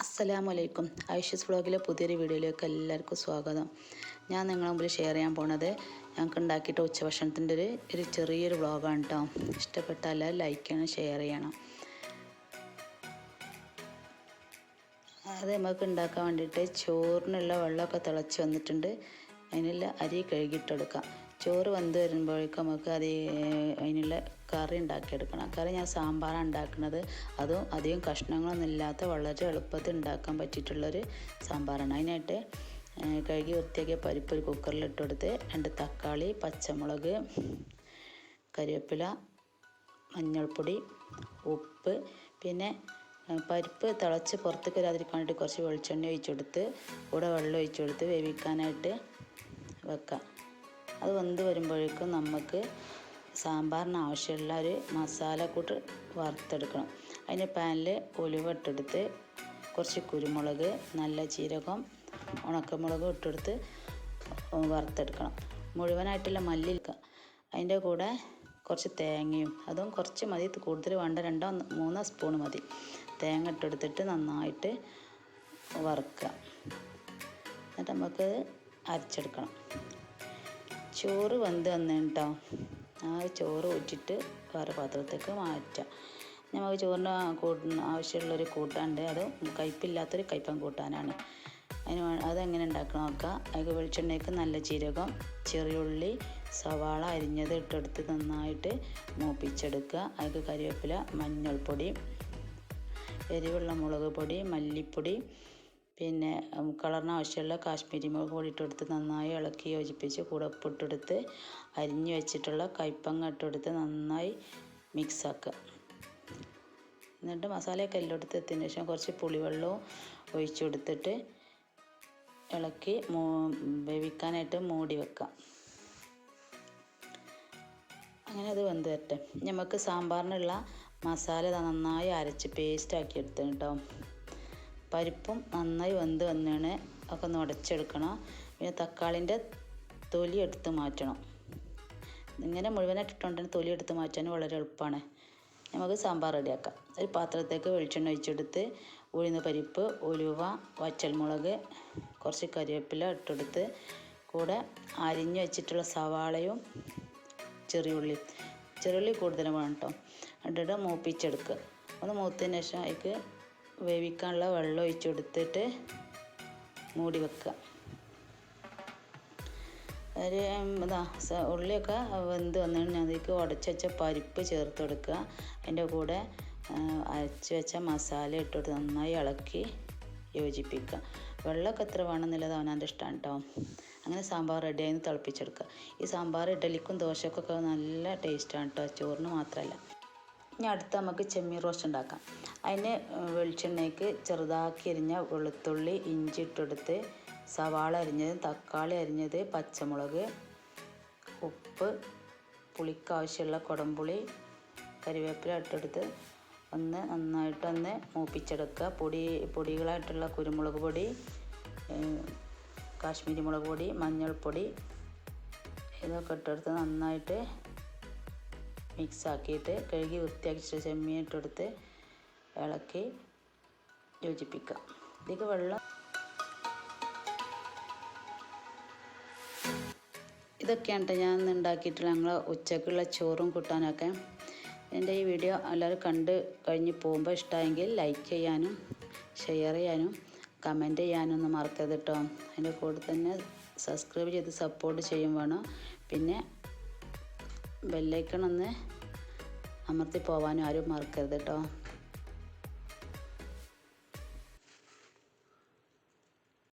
അസ്സലാമലൈക്കും. ഐഷസ് വ്ളോഗിലെ പുതിയൊരു വീഡിയോയിലേക്ക് എല്ലാവർക്കും സ്വാഗതം. ഞാൻ നിങ്ങളുടെ മുമ്പിൽ ഷെയർ ചെയ്യാൻ പോണത് ഞങ്ങൾക്ക് ഉണ്ടാക്കിയിട്ട് ഉച്ചഭക്ഷണത്തിൻ്റെ ഒരു ചെറിയൊരു വ്ളോഗാണ് കേട്ടോ. ഇഷ്ടപ്പെട്ടാൽ എല്ലാവരും ലൈക്ക് ചെയ്യണം, ഷെയർ ചെയ്യണം. അത് നമുക്ക് ഉണ്ടാക്കാൻ വേണ്ടിയിട്ട് ചോറിനുള്ള വെള്ളമൊക്കെ തിളച്ച് വന്നിട്ടുണ്ട്. അതിനുള്ള അരി കഴുകിയിട്ടെടുക്കാം. ചോറ് വെന്ത് വരുമ്പോഴേക്കും നമുക്ക് അതിനുള്ള കറി ഉണ്ടാക്കിയെടുക്കണം. കറി ഞാൻ സാമ്പാറാണ് ഉണ്ടാക്കുന്നത്. അതും അധികം കഷ്ണങ്ങളൊന്നും ഇല്ലാത്ത വളരെ എളുപ്പത്തിൽ ഉണ്ടാക്കാൻ പറ്റിയിട്ടുള്ളൊരു സാമ്പാറാണ്. അതിനായിട്ട് കഴുകി വൃത്തിയാക്കിയ പരിപ്പ് ഒരു കുക്കറിൽ ഇട്ടെടുത്ത് 2 തക്കാളി, പച്ചമുളക്, കരിവേപ്പില, മഞ്ഞൾപ്പൊടി, ഉപ്പ്, പിന്നെ പരിപ്പ് തിളച്ച് പുറത്തേക്ക് വരാതിരിക്കാൻ വേണ്ടി കുറച്ച് വെളിച്ചെണ്ണ ഒഴിച്ചെടുത്ത് കൂടെ വെള്ളം ഒഴിച്ചെടുത്ത് വേവിക്കാനായിട്ട് വെക്കാം. അത് വെന്ത് വരുമ്പോഴേക്കും നമുക്ക് സാമ്പാറിന് ആവശ്യമുള്ള ഒരു മസാലക്കൂട്ട് വറുത്തെടുക്കണം. അതിന് പാനിൽ ഉലുവ ഇട്ടെടുത്ത് കുറച്ച് കുരുമുളക്, നല്ല ജീരകം, ഉണക്കമുളക് ഇട്ടെടുത്ത് വറുത്തെടുക്കണം. മുഴുവനായിട്ടുള്ള മല്ലി എടുക്കുക. അതിൻ്റെ കൂടെ കുറച്ച് തേങ്ങയും, അതും കുറച്ച് മതി, കൂടുതൽ വേണ്ട, 2-3 സ്പൂൺ മതി. തേങ്ങ ഇട്ടെടുത്തിട്ട് നന്നായിട്ട് വറുക്കുക. എന്നിട്ട് നമുക്ക് അരച്ചെടുക്കണം. ചോറ് വെന്ത് വന്നിട്ടോ ആ ചോറ് ഊറ്റിയിട്ട് വേറെ പാത്രത്തേക്ക് മാറ്റാം. നമുക്ക് ചോറിന് ആവശ്യമുള്ളൊരു കൂട്ടാനുണ്ട്. അത് കയ്പില്ലാത്തൊരു കയ്പൻ കൂട്ടാനാണ്. അതെങ്ങനെ ഉണ്ടാക്കണം നോക്കാം. അതിൽ വെളിച്ചെണ്ണയ്ക്ക് നല്ല ജീരകം, ചെറിയുള്ളി, സവാള അരിഞ്ഞത് ഇട്ടെടുത്ത് നന്നായിട്ട് മൂപ്പിച്ചെടുക്കുക. അതിൽ കരിവേപ്പില, മഞ്ഞൾപ്പൊടി, എരിവുള്ള മുളക് പൊടി, മല്ലിപ്പൊടി, പിന്നെ കളറിന് ആവശ്യമുള്ള കാശ്മീരി മുളക് പൊടി ഇട്ടെടുത്ത് നന്നായി ഇളക്കി യോജിപ്പിച്ച് കൂടെ ഉപ്പിട്ടെടുത്ത് അരിഞ്ഞ് വെച്ചിട്ടുള്ള കയ്പങ്ങ ഇട്ടെടുത്ത് നന്നായി മിക്സാക്കുക. എന്നിട്ട് മസാലയൊക്കെ എല്ലാം എടുത്ത് എത്തിയതിന് ശേഷം കുറച്ച് പുളിവെള്ളവും ഒഴിച്ചു കൊടുത്തിട്ട് ഇളക്കി വേവിക്കാനായിട്ട് മൂടി വെക്കാം. അങ്ങനെ അത് വെന്ത് വരട്ടെ. നമുക്ക് സാമ്പാറിനുള്ള മസാല നന്നായി അരച്ച് പേസ്റ്റാക്കി എടുത്ത് കേട്ടോ. പരിപ്പും നന്നായി വെന്ത് വന്നാണ് ഒക്കെ ഒന്ന് ഉടച്ചെടുക്കണം. പിന്നെ തക്കാളിൻ്റെ തൊലി എടുത്ത് മാറ്റണം. ഇങ്ങനെ മുഴുവനായിട്ട് ഇട്ടുകൊണ്ടുതന്നെ തൊലി എടുത്ത് മാറ്റാൻ വളരെ എളുപ്പമാണ്. നമുക്ക് സാമ്പാർ റെഡിയാക്കാം. ഒരു പാത്രത്തേക്ക് വെളിച്ചെണ്ണ ഒഴിച്ചെടുത്ത് ഉഴുന്ന് പരിപ്പ്, ഉലുവ, വറ്റൽമുളക്, കുറച്ച് കരിവേപ്പില ഇട്ടെടുത്ത് കൂടെ അരിഞ്ഞ് വെച്ചിട്ടുള്ള സവാളയും ചെറിയുള്ളി കൂടുതലും വേണം കേട്ടോ. ഇട്ടിട്ട് മൂപ്പിച്ചെടുക്കുക. ഒന്ന് മൂത്തതിന് ശേഷം അതിലേക്ക് വേവിക്കാനുള്ള വെള്ളം ഒഴിച്ച് കൊടുത്തിട്ട് മൂടി വെക്കുക. ഒരു ഉള്ളിയൊക്കെ വെന്ത് വന്നിട്ട് അതിലേക്ക് ഉടച്ച് വെച്ച പരിപ്പ് ചേർത്ത് കൊടുക്കുക. അതിൻ്റെ കൂടെ അരച്ച് വെച്ച മസാല ഇട്ടിട്ട് നന്നായി ഇളക്കി യോജിപ്പിക്കുക. വെള്ളമൊക്കെ എത്ര വേണമെന്നുള്ളത് അവനവൻ്റെ ഇഷ്ടമാണ് കേട്ടോ. അങ്ങനെ സാമ്പാർ റെഡിയായി തിളപ്പിച്ചെടുക്കുക. ഈ സാമ്പാർ ഇഡലിക്കും ദോശക്കൊക്കെ നല്ല ടേസ്റ്റാണ് കേട്ടോ, ചോറിന് മാത്രമല്ല. ഇനി അടുത്ത് നമുക്ക് ചെമ്മീൻ റോസ്റ്റ് ഉണ്ടാക്കാം. അതിന് വെളിച്ചെണ്ണയ്ക്ക് ചെറുതാക്കി അരിഞ്ഞ വെളുത്തുള്ളി, ഇഞ്ചി ഇട്ടെടുത്ത് സവാള അരിഞ്ഞത്, തക്കാളി അരിഞ്ഞത്, പച്ചമുളക്, ഉപ്പ്, പുളിക്ക് ആവശ്യമുള്ള കുടംപുളി, കരിവേപ്പില ഇട്ടെടുത്ത് നന്നായിട്ടൊന്ന് മൂപ്പിച്ചെടുക്കുക. പൊടികളായിട്ടുള്ള കുരുമുളക് പൊടി, കാശ്മീരി മുളക് പൊടി, മഞ്ഞൾപ്പൊടി ഇതൊക്കെ ഇട്ടെടുത്ത് നന്നായിട്ട് മിക്സാക്കിയിട്ട് കഴുകി വൃത്തിയാക്കി ചെമ്മീൻ ഇട്ടെടുത്ത് ഇളക്കി യോജിപ്പിക്കുക. ഇതിലേക്ക് വെള്ളം ഇതൊക്കെയാണ് ഞാൻ ഉണ്ടാക്കിയിട്ടുള്ള ഞങ്ങൾ ഉച്ചക്കുള്ള ചോറും കൂട്ടാനൊക്കെ. എൻ്റെ ഈ വീഡിയോ എല്ലാവരും കണ്ട് കഴിഞ്ഞ് പോകുമ്പോൾ ഇഷ്ടമായെങ്കിൽ ലൈക്ക് ചെയ്യാനും ഷെയർ ചെയ്യാനും കമൻറ്റ് ചെയ്യാനൊന്നും മറക്കരുത് കേട്ടോ. അതിൻ്റെ കൂടെ തന്നെ സബ്സ്ക്രൈബ് ചെയ്ത് സപ്പോർട്ട് ചെയ്യും വേണം. പിന്നെ ബെല്ലൈക്കൺ ഒന്ന് അമർത്തി പോവാനും ആരും മറക്കരുത് കേട്ടോ.